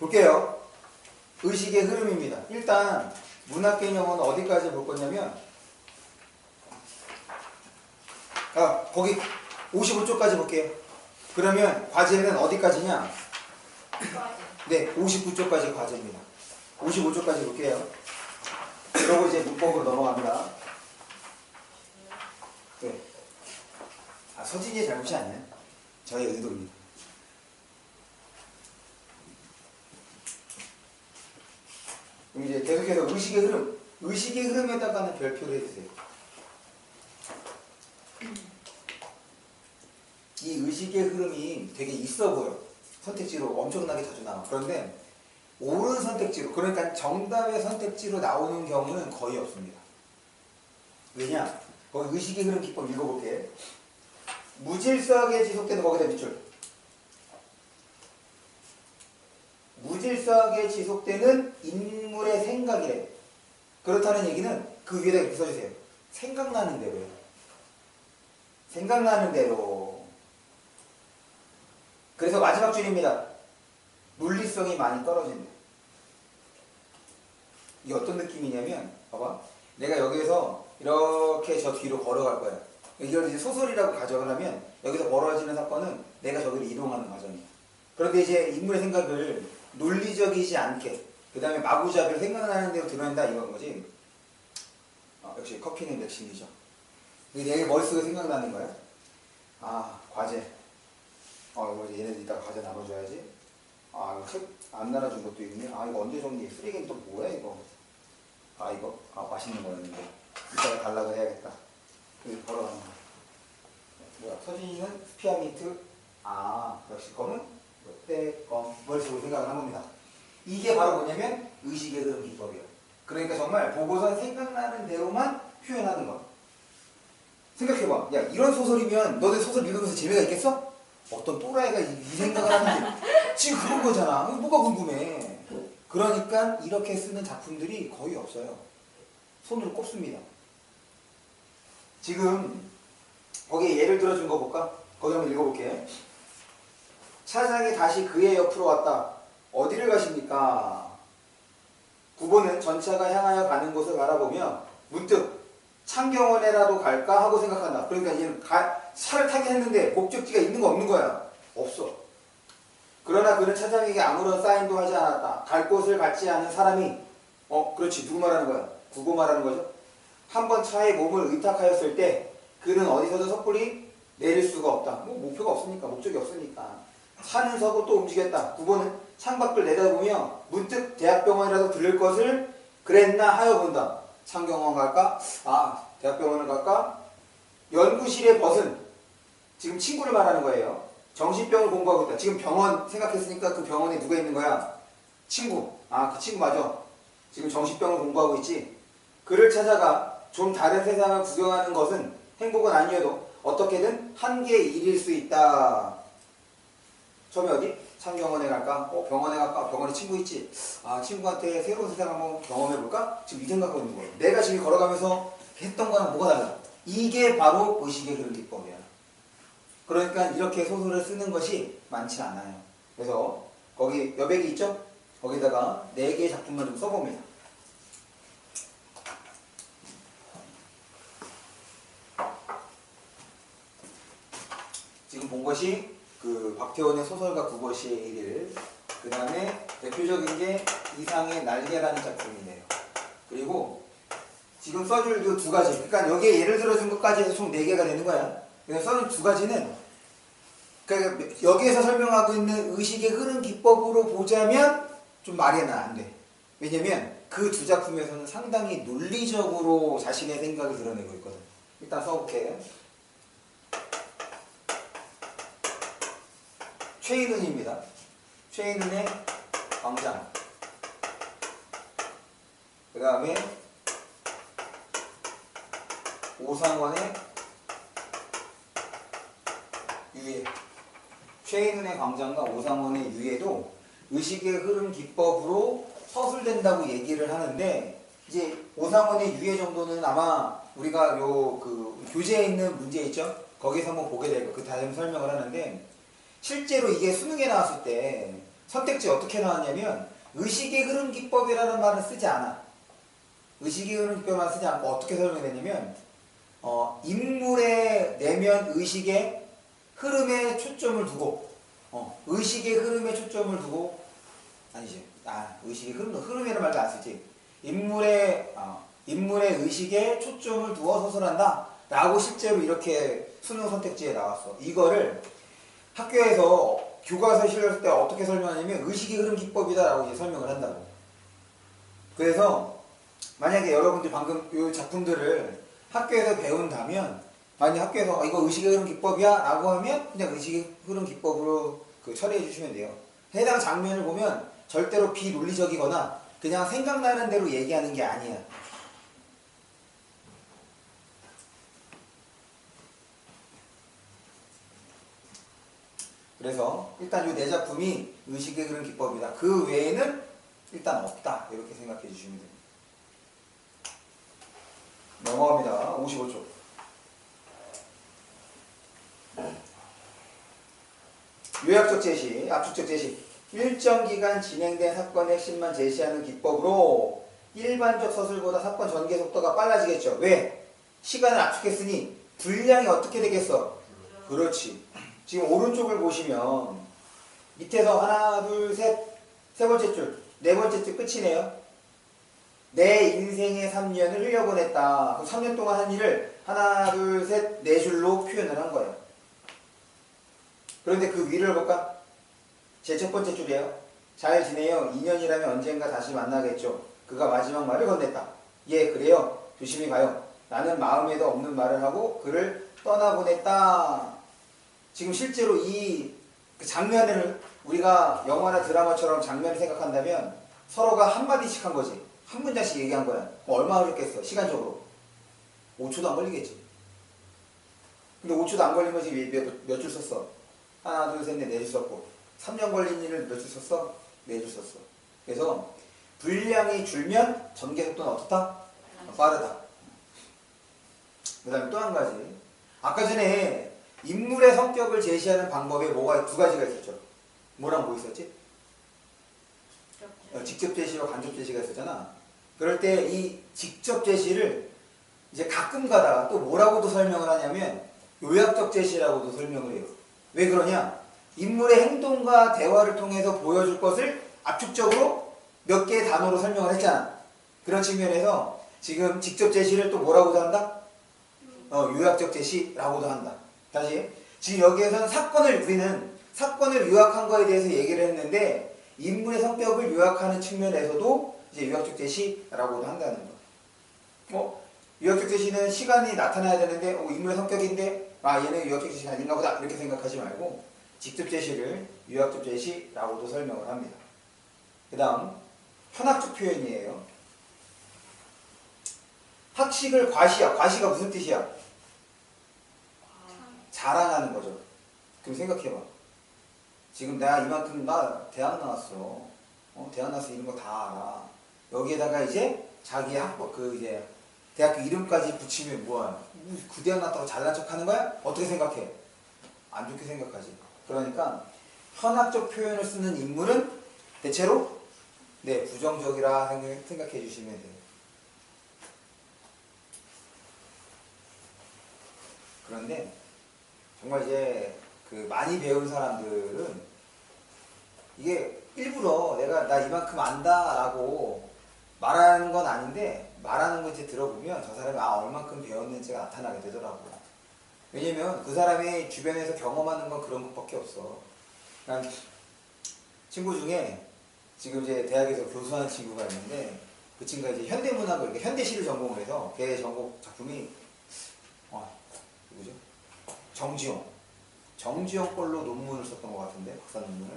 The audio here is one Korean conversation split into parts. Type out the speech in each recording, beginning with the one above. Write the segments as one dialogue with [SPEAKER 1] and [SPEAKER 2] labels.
[SPEAKER 1] 볼게요. 의식의 흐름입니다. 일단 문학 개념은 어디까지 볼 거냐면 거기 55쪽까지 볼게요. 그러면 과제는 어디까지냐? 네, 59쪽까지 과제입니다. 55쪽까지 볼게요. 그러고 이제 문법으로 넘어갑니다. 네. 서진이의 잘못이 아니에요. 저의 의도입니다. 그럼 이제 계속해서 의식의 흐름에다가는 별표를 해주세요. 이 의식의 흐름이 되게 있어 보여. 선택지로 엄청나게 자주 나와. 그런데 옳은 선택지로, 그러니까 정답의 선택지로 나오는 경우는 거의 없습니다. 왜냐? 거기 의식의 흐름 기법 읽어볼게. 무질서하게 지속되는 거기다 밑줄. 무질서하게 지속되는 인물의 생각이래. 그렇다는 얘기는 그 위에다 이렇게 써주세요. 생각나는 대로요. 생각나는 대로. 그래서 마지막 줄입니다. 논리성이 많이 떨어진다. 이게 어떤 느낌이냐면, 봐봐. 내가 여기에서 이렇게 저 뒤로 걸어갈 거야. 이걸 이제 소설이라고 가정을 하면 여기서 벌어지는 사건은 내가 저기로 이동하는 과정이야. 그런데 이제 인물의 생각을 논리적이지 않게, 그 다음에 마구잡이로 생각나는 대로 드러낸다 이건 거지. 역시 커피는 맥심이죠. 내 머릿속에 생각나는 거야. 과제. 이거 얘네들 이따가 과제 나눠줘야지. 이거 책 안 나눠준 것도 있네. 이거 언제 정리? 쓰레기는 또 뭐야 이거? 이거 맛있는 거였는데 이따가 달라고 해야겠다. 바로 가는 거야. 뭐야? 서진이는 스피아미트. 역시 검은 롯데껌. 머릿속으로 생각을 한 겁니다. 이게 바로 뭐냐면 의식의 흐름 기법이에요. 그러니까 정말 보고서 생각나는 대로만 표현하는 거. 생각해봐. 야, 이런 소설이면 너네 소설 읽으면서 재미가 있겠어? 어떤 또라이가 이 생각을 하는데 지금 그런 거잖아. 뭐가 궁금해. 그러니까 이렇게 쓰는 작품들이 거의 없어요. 손으로 꼽습니다. 지금 거기에 예를 들어준 거 볼까? 거기 한번 읽어볼게. 차장이 다시 그의 옆으로 왔다. 어디를 가십니까? 9번은 전차가 향하여 가는 곳을 바라보며 문득 창경원에라도 갈까 하고 생각한다. 그러니까 얘는 차를 타긴 했는데 목적지가 있는 거 없는 거야. 없어. 그러나 그는 차장에게 아무런 사인도 하지 않았다. 갈 곳을 갖지 않은 사람이 그렇지. 누구 말하는 거야? 구고 말하는 거죠. 한번 차에 몸을 의탁하였을 때 그는 어디서도 섣불리 내릴 수가 없다. 목표가 없으니까, 목적이 없으니까. 차는 서고 또 움직였다. 9번은 창밖을 내다보며 문득 대학병원이라도 들를 것을 그랬나 하여 본다. 창경원 갈까? 대학병원을 갈까? 연구실의 벗은 지금 친구를 말하는 거예요. 정신병을 공부하고 있다. 지금 병원 생각했으니까 그 병원에 누가 있는 거야? 친구. 그 친구 맞아. 지금 정신병을 공부하고 있지. 그를 찾아가 좀 다른 세상을 구경하는 것은 행복은 아니어도 어떻게든 한계의 일일 수 있다. 처음에 어디? 창경원에 갈까? 병원에 갈까? 병원에 친구 있지? 친구한테 새로운 세상 한번 경험해볼까? 지금 이 생각하고 있는 거예요. 내가 지금 걸어가면서 했던 거랑 뭐가 달라? 이게 바로 의식의 흐름 기법이야. 그러니까 이렇게 소설을 쓰는 것이 많지 않아요. 그래서 거기 여백이 있죠? 거기다가 4개의 작품만 좀 써봅니다. 지금 본 것이 그 박태원의 소설가 구보시의 일일, 그 다음에 대표적인 게 이상의 날개라는 작품이네요. 그리고 지금 써줄 그 2가지, 그러니까 여기에 예를 들어준 것까지 해서 총 4개가 되는 거야. 그래서 써준 2가지는 그러니까 여기에서 설명하고 있는 의식의 흐름 기법으로 보자면 좀 말이 안 돼. 왜냐면 그 2 작품에서는 상당히 논리적으로 자신의 생각을 드러내고 있거든. 일단 써볼게. 최인훈입니다. 최인훈의 광장. 그 다음에 오상원의 유해. 최인훈의 광장과 오상원의 유해도 의식의 흐름 기법으로 서술된다고 얘기를 하는데, 이제 오상원의 유해 정도는 아마 우리가 그 교재에 있는 문제 있죠? 거기서 한번 보게 되고 그 다음 설명을 하는데, 실제로 이게 수능에 나왔을 때 선택지 어떻게 나왔냐면 의식의 흐름 기법이라는 말은 쓰지 않아. 의식의 흐름 기법만 쓰지 않고 어떻게 설명했냐면 인물의 내면 의식의 흐름에 초점을 두고 의식의 흐름에 초점을 두고 아니지. 의식의 흐름이라는 말도 안 쓰지. 인물의 의식에 초점을 두어 서술한다 라고 실제로 이렇게 수능 선택지에 나왔어. 이거를 학교에서 교과서에 실렸을 때 어떻게 설명하냐면 의식의 흐름 기법이다 라고 이제 설명을 한다고. 그래서 만약에 여러분들이 방금 이 작품들을 학교에서 배운다면 만약 학교에서 이거 의식의 흐름 기법이야 라고 하면 그냥 의식의 흐름 기법으로 처리해 주시면 돼요. 해당 장면을 보면 절대로 비논리적이거나 그냥 생각나는 대로 얘기하는 게 아니야. 그래서 일단 이 네 작품이 의식의 흐름 기법이다. 그 외에는 일단 없다. 이렇게 생각해 주시면 됩니다. 넘어갑니다. 55초. 요약적 제시, 압축적 제시. 일정 기간 진행된 사건의 핵심만 제시하는 기법으로 일반적 서술보다 사건 전개 속도가 빨라지겠죠. 왜? 시간을 압축했으니 분량이 어떻게 되겠어? 그렇지. 지금 오른쪽을 보시면 밑에서 하나, 둘, 셋, 세 번째 줄, 네 번째 줄 끝이네요. 내 인생의 3년을 흘려보냈다. 그 3년 동안 한 일을 하나, 둘, 셋, 네 줄로 표현을 한 거예요. 그런데 그 위를 볼까? 제 첫 번째 줄이에요. 잘 지내요. 2년이라면 언젠가 다시 만나겠죠. 그가 마지막 말을 건넸다. 예, 그래요. 조심히 가요. 나는 마음에도 없는 말을 하고 그를 떠나보냈다. 지금 실제로 이 장면을 우리가 영화나 드라마처럼 장면을 생각한다면 서로가 한마디씩 한 거지. 한 문장씩 얘기한 거야. 그럼 얼마 걸렸겠어? 시간적으로. 5초도 안 걸리겠지. 근데 5초도 안 걸리면 지금 몇 줄 썼어? 하나, 둘, 셋, 넷, 4줄 썼고 3년 걸린 일을 몇 줄 썼어? 4줄 썼어. 그래서 분량이 줄면 전개 속도는 어떻다? 빠르다. 그 다음에 또 한 가지. 아까 전에 인물의 성격을 제시하는 방법에 뭐가 두 가지가 있었죠. 뭐랑 뭐 있었지? 직접 제시와 간접 제시가 있었잖아. 그럴 때 이 직접 제시를 이제 가끔 가다가 또 뭐라고도 설명을 하냐면 요약적 제시라고도 설명을 해요. 왜 그러냐? 인물의 행동과 대화를 통해서 보여줄 것을 압축적으로 몇 개의 단어로 설명을 했잖아. 그런 측면에서 지금 직접 제시를 또 뭐라고도 한다? 요약적 제시라고도 한다. 다시 지금 여기에서는 우리는 사건을 요약한 거에 대해서 얘기를 했는데 인물의 성격을 요약하는 측면에서도 이제 요약적 제시라고도 한다는 거. 요약적 제시는 시간이 나타나야 되는데 인물의 성격인데 얘는 요약적 제시가 아닌가 보다 이렇게 생각하지 말고 직접 제시를 요약적 제시라고도 설명을 합니다. 그 다음 현학적 표현이에요. 학식을 과시가 무슨 뜻이야? 자랑하는 거죠. 그럼 생각해봐. 지금 내가 이만큼 나 대학 나왔어. 대학 나와서 이런 거 다 알아. 여기에다가 이제 자기 이제 대학교 이름까지 붙이면 뭐야? 그 대학 나왔다고 잘난 척 하는 거야? 어떻게 생각해? 안 좋게 생각하지. 그러니까 현학적 표현을 쓰는 인물은 대체로 부정적이라 생각해 주시면 돼요. 그런데 정말 이제 많이 배운 사람들은 이게 일부러 나 이만큼 안다라고 말하는 건 아닌데 말하는 거 이제 들어보면 저 사람이 얼만큼 배웠는지가 나타나게 되더라고요. 왜냐면 그 사람이 주변에서 경험하는 건 그런 것밖에 없어. 그러니까 친구 중에 지금 이제 대학에서 교수하는 친구가 있는데 그 친구가 이제 현대문학을 현대시를 전공을 해서 걔 전공 작품이 누구죠? 정지용 걸로 논문을 썼던 것 같은데 박사 논문을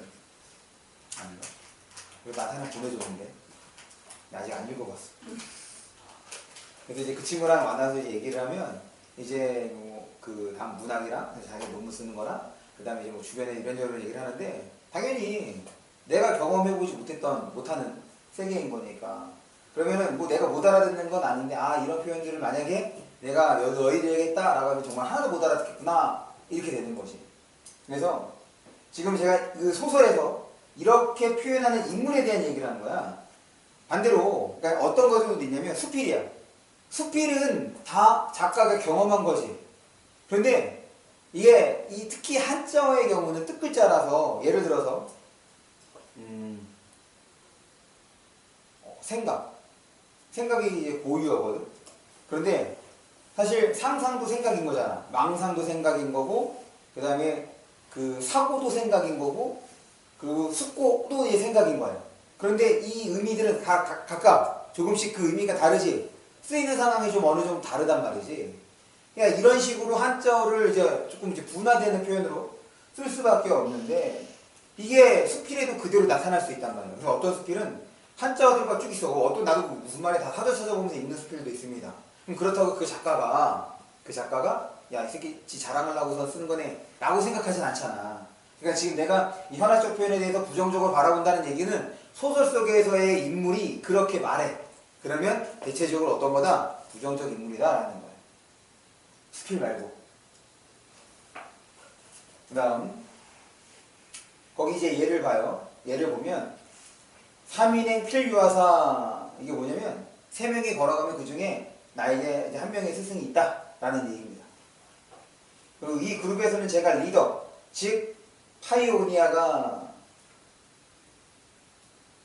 [SPEAKER 1] 아닌가? 그래서 나한테 하나 보내줬는데 아직 안 읽어봤어. 그래서 이제 그 친구랑 만나서 이제 얘기를 하면 이제 다음 문학이랑 자기 논문 쓰는 거랑 그 다음에 이제 주변에 이런저런 얘기를 하는데 당연히 내가 경험해보지 못하는 세계인 거니까 그러면은 내가 못 알아듣는 건 아닌데 이런 표현들을 만약에 내가 너희들에게 했다라고 하면 정말 하나도 못 알아듣겠구나 이렇게 되는 거지. 그래서 지금 제가 그 소설에서 이렇게 표현하는 인물에 대한 얘기를 하는 거야. 반대로 그러니까 어떤 거 정도 있냐면 수필이야. 수필은 다 작가가 경험한 거지. 그런데 이게 특히 한자어의 경우는 뜻글자라서 예를 들어서 생각이 이제 고유어거든. 그런데 사실 상상도 생각인 거잖아. 망상도 생각인 거고, 그 다음에 그 사고도 생각인 거고, 그리고 숙고도 이제 생각인 거예요. 그런데 이 의미들은 각각 조금씩 그 의미가 다르지. 쓰이는 상황이 좀 어느 정도 다르단 말이지. 그러니까 이런 식으로 한자어를 이제 조금 이제 분화되는 표현으로 쓸 수밖에 없는데, 이게 수필에도 그대로 나타날 수 있단 말이에요. 그래서 어떤 수필은 한자어들과 쭉 있어. 어떤 나도 무슨 말이 다 찾아보면서 읽는 수필도 있습니다. 그럼 그렇다고 그 작가가 야, 이 새끼 지 자랑하려고서 쓰는 거네 라고 생각하진 않잖아. 그러니까 지금 내가 이 현학적 표현에 대해서 부정적으로 바라본다는 얘기는 소설 속에서의 인물이 그렇게 말해. 그러면 대체적으로 어떤 거다? 부정적 인물이다 라는 거야. 수필 말고. 그 다음 거기 이제 예를 봐요. 예를 보면 3인행 필유하사, 이게 뭐냐면 3명이 걸어가면 그 중에 나에게 이제 한 명의 스승이 있다 라는 얘기입니다. 그리고 이 그룹에서는 제가 리더, 즉 파이오니아가,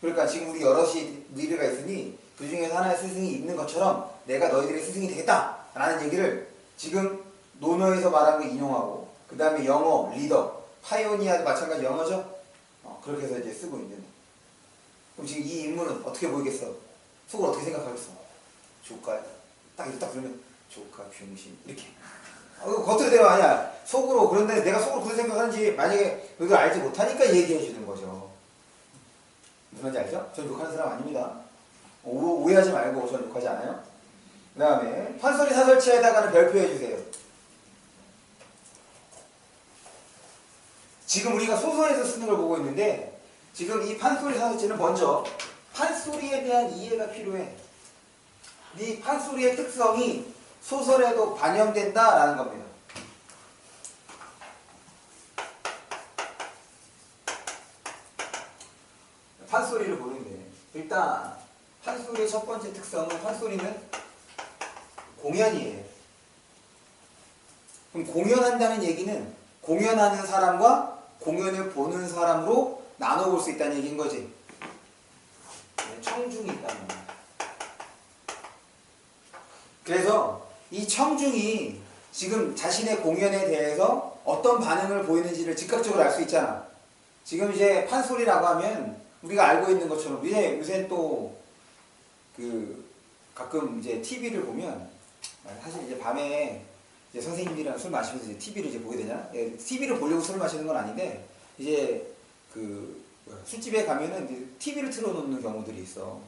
[SPEAKER 1] 그러니까 지금 우리 여럿이 리더가 있으니 그 중에서 하나의 스승이 있는 것처럼 내가 너희들의 스승이 되겠다 라는 얘기를 지금 논어에서 말한 거 인용하고, 그 다음에 영어, 리더, 파이오니아도 마찬가지 영어죠? 그렇게 해서 이제 쓰고 있는. 그럼 지금 이 인물은 어떻게 보이겠어? 속으로 어떻게 생각하겠어? 조카, 딱 이렇게 딱 그러면 조카, 병신 이렇게. 겉으로 대화 아니야. 속으로. 그런데 내가 속으로 그런 생각하는지 만약에 너희가 알지 못하니까 얘기해 주는 거죠. 무슨 말인지 알죠? 전 욕하는 사람 아닙니다. 오해하지 말고 전 욕하지 않아요. 그 다음에 판소리 사설체에다가는 별표해 주세요. 지금 우리가 소설에서 쓰는 걸 보고 있는데, 지금 이 판소리 사설체는 먼저 판소리에 대한 이해가 필요해. 이 판소리의 특성이 소설에도 반영된다라는 겁니다. 판소리를 보는데, 일단 판소리의 첫 번째 특성은, 판소리는 공연이에요. 그럼 공연한다는 얘기는 공연하는 사람과 공연을 보는 사람으로 나눠볼 수 있다는 얘기인 거지. 청중이 있다는 거야. 그래서 이 청중이 지금 자신의 공연에 대해서 어떤 반응을 보이는지를 즉각적으로 알 수 있잖아. 지금 이제 판소리라고 하면 우리가 알고 있는 것처럼, 요새 또 가끔 이제 TV를 보면, 사실 이제 밤에 이제 선생님들이랑 술 마시면서 이제 TV를 이제 보게 되잖아. TV를 보려고 술을 마시는 건 아닌데, 이제 술집에 가면은 이제 TV를 틀어놓는 경우들이 있어.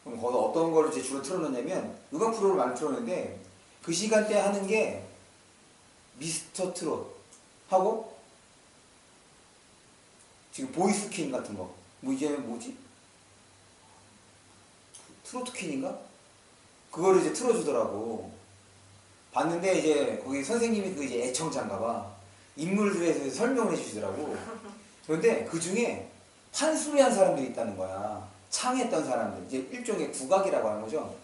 [SPEAKER 1] 그럼 거기서 어떤 걸 이제 주로 틀어놓냐면 음악 프로를 많이 틀어놓는데, 그 시간대에 하는 게 미스터 트롯 하고 지금 보이스 퀸 같은 거. 이제 뭐지? 트로트 퀸인가? 그거를 이제 틀어주더라고. 봤는데 이제 거기 선생님이 그 이제 애청자인가 봐. 인물들에 대해서 설명을 해주시더라고. 그런데 그 중에 판소리 한 사람들이 있다는 거야. 창했던 사람들. 이제 일종의 국악이라고 하는 거죠.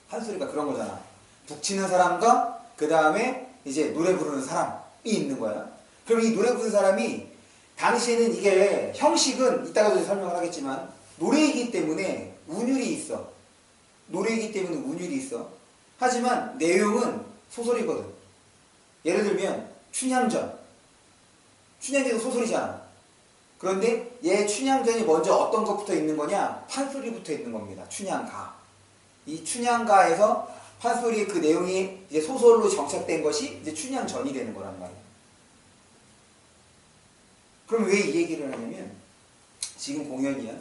[SPEAKER 1] 판소리가 그런 거잖아. 북치는 사람과 그 다음에 이제 노래 부르는 사람이 있는 거야. 그럼 이 노래 부르는 사람이 당시에는 이게 형식은 이따가도 설명을 하겠지만 노래이기 때문에 운율이 있어. 노래이기 때문에 운율이 있어. 하지만 내용은 소설이거든. 예를 들면 춘향전. 춘향전은 소설이잖아. 그런데 얘 춘향전이 먼저 어떤 것부터 있는 거냐? 판소리부터 있는 겁니다. 춘향가. 이 춘향가에서 판소리의 그 내용이 이제 소설로 정착된 것이 이제 춘향전이 되는 거란 말이야. 그럼 왜 이 얘기를 하냐면, 지금 공연이야.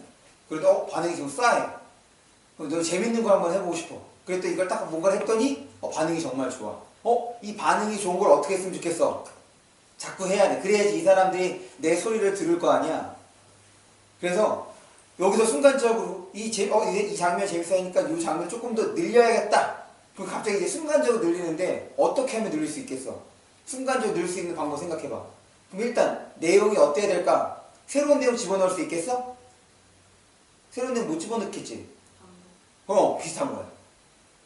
[SPEAKER 1] 그래도 반응이 지금 싸해. 그럼 너 재밌는 거 한번 해보고 싶어. 그랬더니 이걸 딱 뭔가를 했더니 반응이 정말 좋아. 이 반응이 좋은 걸 어떻게 했으면 좋겠어? 자꾸 해야 돼. 그래야지 이 사람들이 내 소리를 들을 거 아니야. 그래서 여기서 순간적으로 이 장면 재밌어 하니까 이 장면 조금 더 늘려야겠다. 그럼 갑자기 이제 순간적으로 늘리는데 어떻게 하면 늘릴 수 있겠어? 순간적으로 늘릴 수 있는 방법 생각해봐. 그럼 일단 내용이 어때야 될까? 새로운 내용 집어넣을 수 있겠어? 새로운 내용 못 집어넣겠지. 비슷한 거야.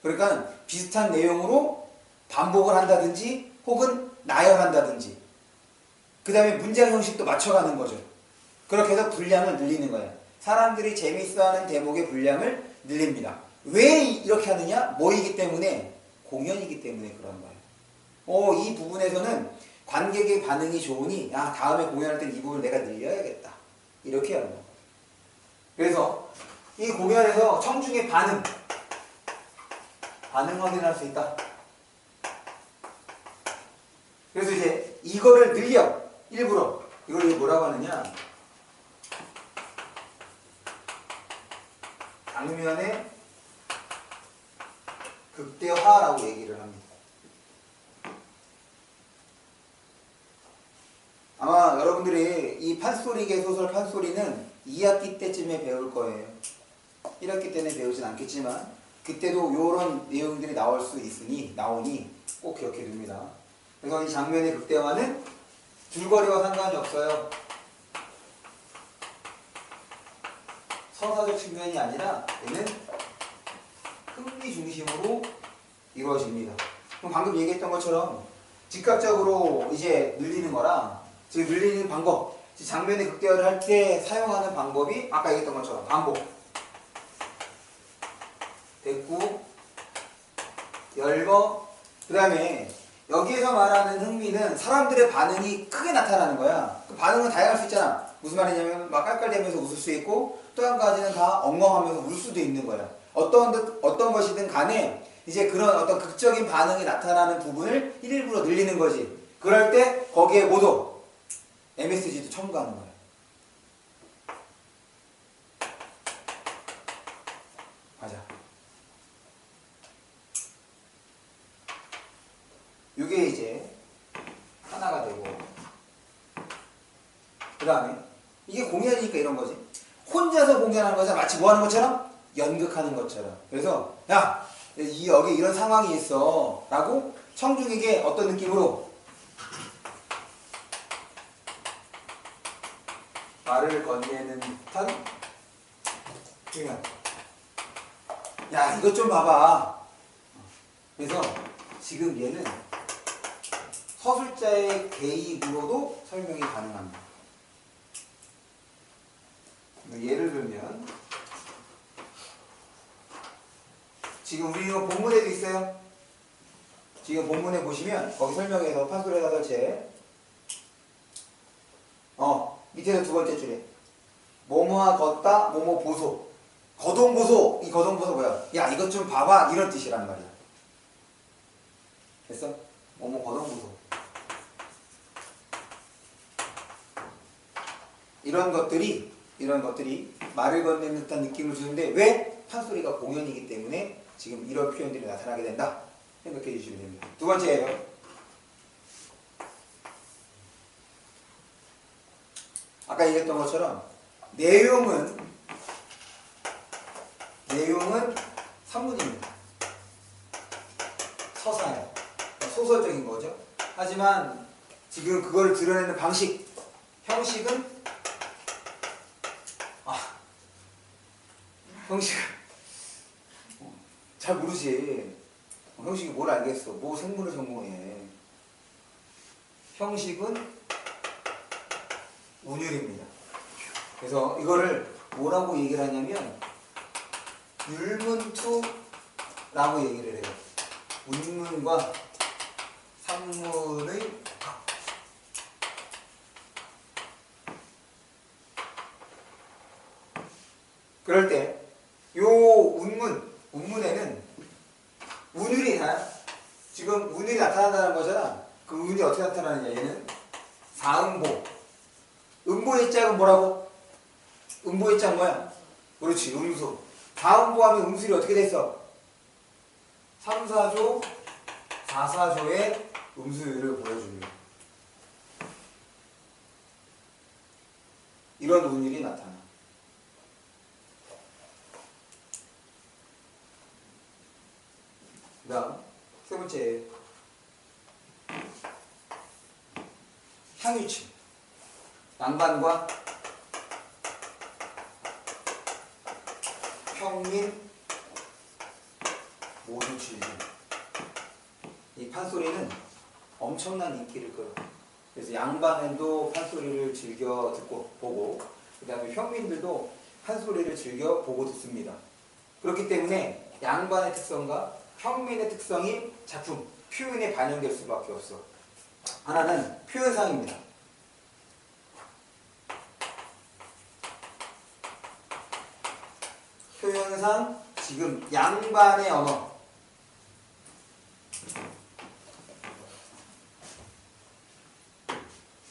[SPEAKER 1] 그러니까 비슷한 내용으로 반복을 한다든지 혹은 나열한다든지 그 다음에 문장 형식도 맞춰가는 거죠. 그렇게 해서 분량을 늘리는 거야. 사람들이 재밌어하는 대목의 분량을 늘립니다. 왜 이렇게 하느냐? 뭐이기 때문에? 공연이기 때문에 그런 거예요. 이 부분에서는 관객의 반응이 좋으니 다음에 공연할 땐 이 부분을 내가 늘려야겠다. 이렇게 하는 거예요. 그래서 이 공연에서 청중의 반응 확인할 수 있다. 그래서 이제 이거를 늘려. 일부러. 이걸 뭐라고 하느냐? 장면의 극대화라고 얘기를 합니다. 아마 여러분들이 이 판소리계 소설 판소리는 2학기 때쯤에 배울 거예요. 1학기 때는 배우진 않겠지만 그때도 이런 내용들이 나오니 꼭 기억해 둡니다. 그래서 이 장면의 극대화는 줄거리와 상관이 없어요. 서사적 측면이 아니라 얘는 흥미 중심으로 이루어집니다. 그럼 방금 얘기했던 것처럼 즉각적으로 이제 늘리는 거랑 지금 늘리는 방법, 장면의 극대화를 할 때 사용하는 방법이 아까 얘기했던 것처럼 반복, 대꾸, 열거, 그 다음에 여기에서 말하는 흥미는 사람들의 반응이 크게 나타나는 거야. 그 반응은 다양할 수 있잖아. 무슨 말이냐면 막 깔깔대면서 웃을 수 있고 또 한 가지는 다 엉엉하면서 울 수도 있는 거야. 어떤 것이든 간에 이제 그런 어떤 극적인 반응이 나타나는 부분을 일부러 늘리는 거지. 그럴 때 거기에 모두 MSG도 첨가하는 거야. 맞아. 이게 이제 하나가 되고 그 다음에 이게 공연이니까 이런 거지. 혼자서 공연하는 거잖아. 마치 뭐 하는 것처럼? 연극하는 것처럼. 그래서 여기 이런 상황이 있어 라고 청중에게 어떤 느낌으로 말을 건네는 듯한 표현. 이것 좀 봐봐. 그래서 지금 얘는 서술자의 개입으로도 설명이 가능합니다. 예를 들면 지금 우리 이거 본문에도 있어요. 지금 본문에 보시면 거기 설명에서 판소리 사설체 밑에서 두 번째 줄에 뭐뭐하 걷다 뭐뭐 보소 거동보소. 이 거동보소 뭐야? 이것 좀 봐봐 이런 뜻이란 말이야. 됐어? 뭐뭐 거동보소 이런 것들이 말을 건네는 듯한 느낌을 주는데 왜? 판소리가 공연이기 때문에 지금 이런 표현들이 나타나게 된다. 생각해 주시면 됩니다. 두 번째예요. 아까 얘기했던 것처럼 내용은 산문입니다. 서사예요. 소설적인 거죠. 하지만 지금 그걸 드러내는 방식, 형식은 잘 모르지. 형식이 뭘 알겠어. 뭐 생물을 전공해. 형식은 운율입니다. 그래서 이거를 뭐라고 얘기를 하냐면 율문투라고 얘기를 해요. 운문과 산문의 합. 그럴 때 요 운문에는 운율이 지금 운율이 나타난다는 거잖아. 그 운이 어떻게 나타나느냐. 얘는 사음보. 음보의 짝은 뭐라고? 음보의 짝 뭐야? 그렇지, 음수. 사음보하면 음술이 어떻게 됐어? 3, 4조, 4, 4조의 음수율을 보여줍니다. 이런 운율이 나타나. 그 다음 세 번째 향유층. 양반과 평민 모두 즐김. 이 판소리는 엄청난 인기를 끌어요. 그래서 양반도 판소리를 즐겨 듣고 보고, 그 다음에 평민들도 판소리를 즐겨 보고 듣습니다. 그렇기 때문에 양반의 특성과 평민의 특성이 작품, 표현에 반영될 수밖에 없어. 하나는 표현상입니다. 표현상, 지금 양반의 언어,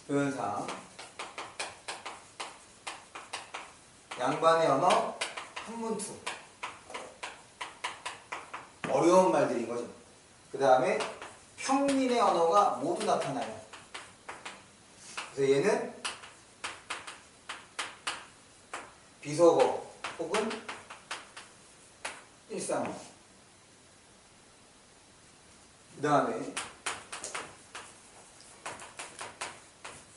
[SPEAKER 1] 표현상, 양반의 언어, 한문투. 어려운 말들인 거죠. 그 다음에 평민의 언어가 모두 나타나요. 그래서 얘는 비속어 혹은 일상어. 그 다음에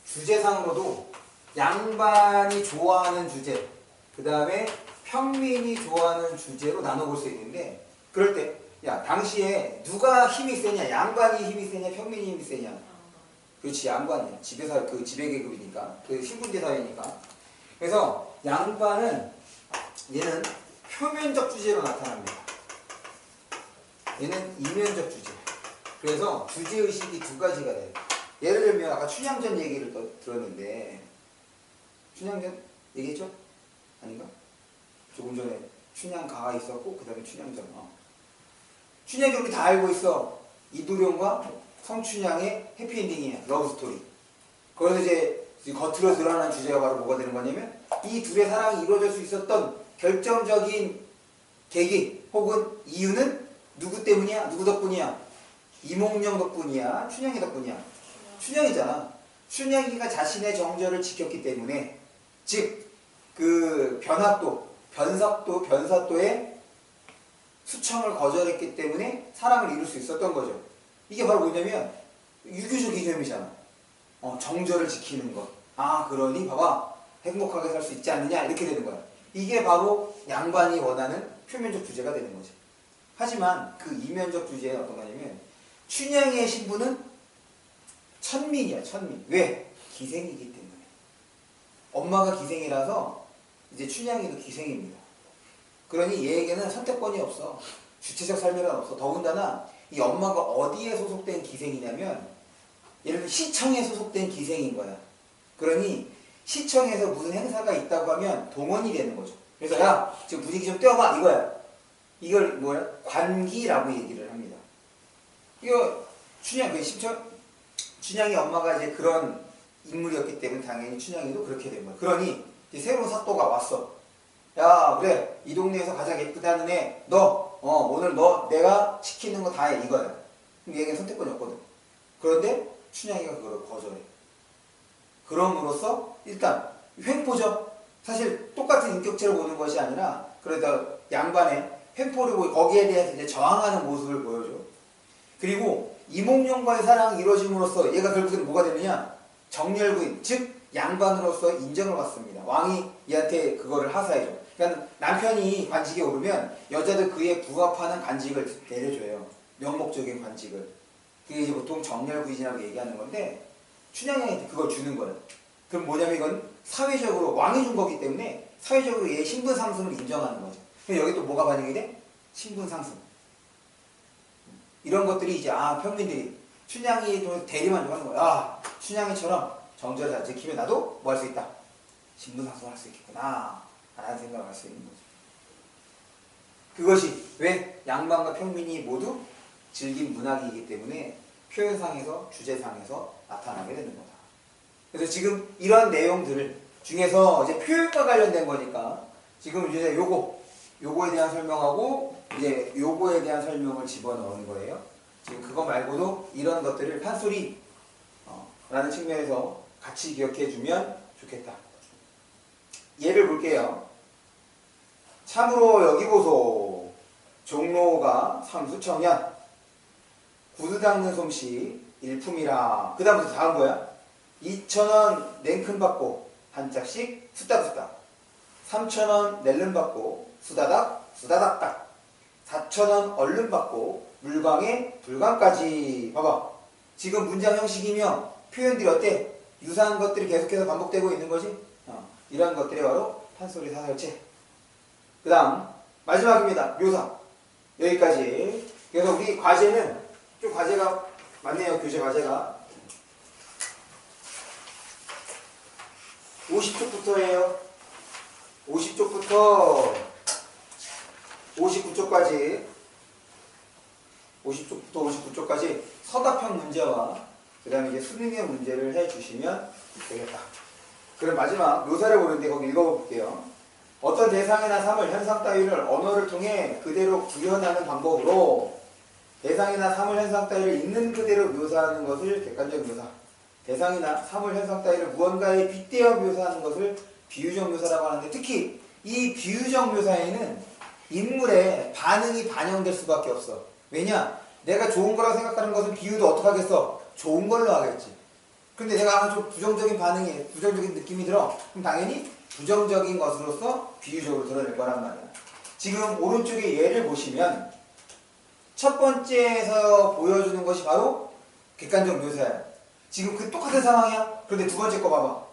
[SPEAKER 1] 주제상으로도 양반이 좋아하는 주제, 그 다음에 평민이 좋아하는 주제로 나눠볼 수 있는데, 그럴 때 야, 당시에 누가 힘이 세냐? 양반이 힘이 세냐? 평민이 힘이 세냐? 그렇지, 양반이야. 지배사, 그 지배계급이니까. 그 신분제 사회니까. 그래서 양반은, 얘는 표면적 주제로 나타납니다. 얘는 이면적 주제. 그래서 주제의식이 두 가지가 돼요. 예를 들면 아까 춘향전 얘기를 들었는데, 춘향전 얘기했죠? 아닌가? 조금 전에 춘향가가 있었고 그 다음에 춘향전. 춘향이 우리 다 알고 있어. 이두룡과 성춘향의 해피엔딩이에요. 러브스토리. 거기서 이제 겉으로 드러나는 주제가 바로 뭐가 되는 거냐면, 이 둘의 사랑이 이루어질 수 있었던 결정적인 계기 혹은 이유는 누구 때문이야? 누구 덕분이야? 이몽룡 덕분이야? 춘향이 덕분이야? 춘향이잖아. 춘향이가 자신의 정절을 지켰기 때문에, 즉 그 변사또의 수청을 거절했기 때문에 사랑을 이룰 수 있었던 거죠. 이게 바로 뭐냐면 유교적 이념이잖아. 정절을 지키는 것. 아, 그러니 봐봐, 행복하게 살 수 있지 않느냐, 이렇게 되는 거야. 이게 바로 양반이 원하는 표면적 주제가 되는 거지. 하지만 그 이면적 주제는 어떤 거냐면, 춘향이의 신부는 천민이야, 천민. 왜? 기생이기 때문에. 엄마가 기생이라서 이제 춘향이도 기생입니다. 그러니 얘에게는 선택권이 없어. 주체적 삶이란 없어. 더군다나 이 엄마가 어디에 소속된 기생이냐면, 예를 들어 시청에 소속된 기생인 거야. 그러니 시청에서 무슨 행사가 있다고 하면 동원이 되는 거죠. 그래서 야, 지금 분위기 좀 떼어봐, 이거야. 이걸 뭐야? 관기라고 얘기를 합니다. 이거 춘향이 엄마가 이제 그런 인물이었기 때문에 당연히 춘향이도 그렇게 된 거야. 그러니 이제 새로운 사또가 왔어. 야, 그래, 이 동네에서 가장 예쁘다는 애, 오늘 내가 시키는 거 다 해, 이거야. 그럼 얘에게 선택권이 없거든. 그런데 춘향이가 그걸 거절해. 그럼으로써 일단 횡포죠. 사실 똑같은 인격체를 보는 것이 아니라, 그래도 양반의 횡포를 보고 거기에 대해서 이제 저항하는 모습을 보여줘. 그리고 이몽룡과의 사랑이 이루어짐으로써 얘가 결국은 뭐가 되느냐? 정렬구인, 즉 양반으로서 인정을 받습니다. 왕이 얘한테 그거를 하사해줘. 그러니까 남편이 관직에 오르면 여자도 그에 부합하는 관직을 내려줘요. 명목적인 관직을. 그게 이제 보통 정렬구인이라고 얘기하는 건데, 춘향이한테 그걸 주는 거예요. 그럼 뭐냐면 이건 사회적으로 왕이 준 거기 때문에 사회적으로 얘의 신분 상승을 인정하는 거죠. 그럼 여기 또 뭐가 반영이 돼? 신분 상승. 이런 것들이 이제 평민들이 춘향이도 대리만족하는 거야. 아, 춘향이처럼 정절을 잘 지키면 나도 뭐 할 수 있다? 신분 상승할 수 있겠구나 라는 생각을 할 수 있는 거죠. 그것이 왜 양반과 평민이 모두 즐긴 문학이기 때문에 표현상에서 주제상에서 나타나게 되는 거다. 그래서 지금 이런 내용들 중에서 이제 표현과 관련된 거니까 지금 이제 요거에 대한 설명하고 이제 요거에 대한 설명을 집어넣은 거예요. 지금 그거 말고도 이런 것들을 판소리 라는 측면에서 같이 기억해 주면 좋겠다. 예를 볼게요. 참으로 여기 보소. 종로가 삼수청년 구두 닦는 솜씨 일품이라. 그 다음부터 다음 거야. 2,000원 냉큼 받고 한 짝씩 후딱후딱. 3,000원 낼름 받고 수다닥 수다닥닥 4,000원 얼른 받고 물광에 불광까지. 봐봐. 지금 문장 형식이며 표현들이 어때? 유사한 것들이 계속해서 반복되고 있는 거지. 이런 것들이 바로 판소리 사설체. 그 다음 마지막입니다. 묘사. 여기까지. 그래서 우리 과제는 좀 과제가 많네요. 교재 과제가 50쪽부터예요. 50쪽부터 59쪽까지 50쪽부터 59쪽까지 서답형 문제와 그 다음에 이제 수능형 문제를 해주시면 되겠다. 그럼 마지막 묘사를 보는데 거기 읽어볼게요. 어떤 대상이나 사물, 현상 따위를 언어를 통해 그대로 구현하는 방법으로 대상이나 사물, 현상 따위를 있는 그대로 묘사하는 것을 객관적 묘사, 대상이나 사물, 현상 따위를 무언가에 빗대어 묘사하는 것을 비유적 묘사라고 하는데, 특히 이 비유적 묘사에는 인물의 반응이 반영될 수밖에 없어. 왜냐? 내가 좋은 거라고 생각하는 것은 비유도 어떻게 하겠어? 좋은 걸로 하겠지. 근데 내가 좀 부정적인 반응이, 부정적인 느낌이 들어. 그럼 당연히 부정적인 것으로서 비유적으로 드러낼 거란 말이야. 지금 오른쪽에 예를 보시면 첫 번째에서 보여주는 것이 바로 객관적 묘사야. 지금 그 똑같은 상황이야. 그런데 두 번째 거 봐봐.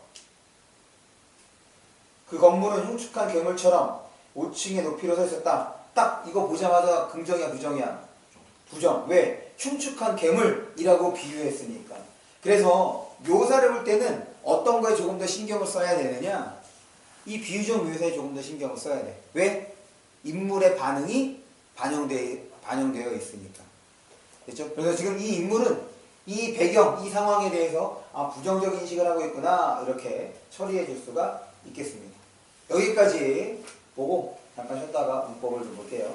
[SPEAKER 1] 그 건물은 흉측한 괴물처럼 5층의 높이로 서 있었다. 딱 이거 보자마자 긍정이야, 부정이야? 부정. 왜? 흉측한 괴물이라고 비유했으니까. 그래서 묘사를 볼 때는 어떤 거에 조금 더 신경을 써야 되느냐? 이 비유적 묘사에 조금 더 신경을 써야 돼. 왜? 인물의 반응이 반영되어 있으니까. 됐죠? 그래서 지금 이 인물은 이 배경, 이 상황에 대해서 부정적 인식을 하고 있구나, 이렇게 처리해 줄 수가 있겠습니다. 여기까지 보고 잠깐 쉬었다가 문법을 좀 볼게요.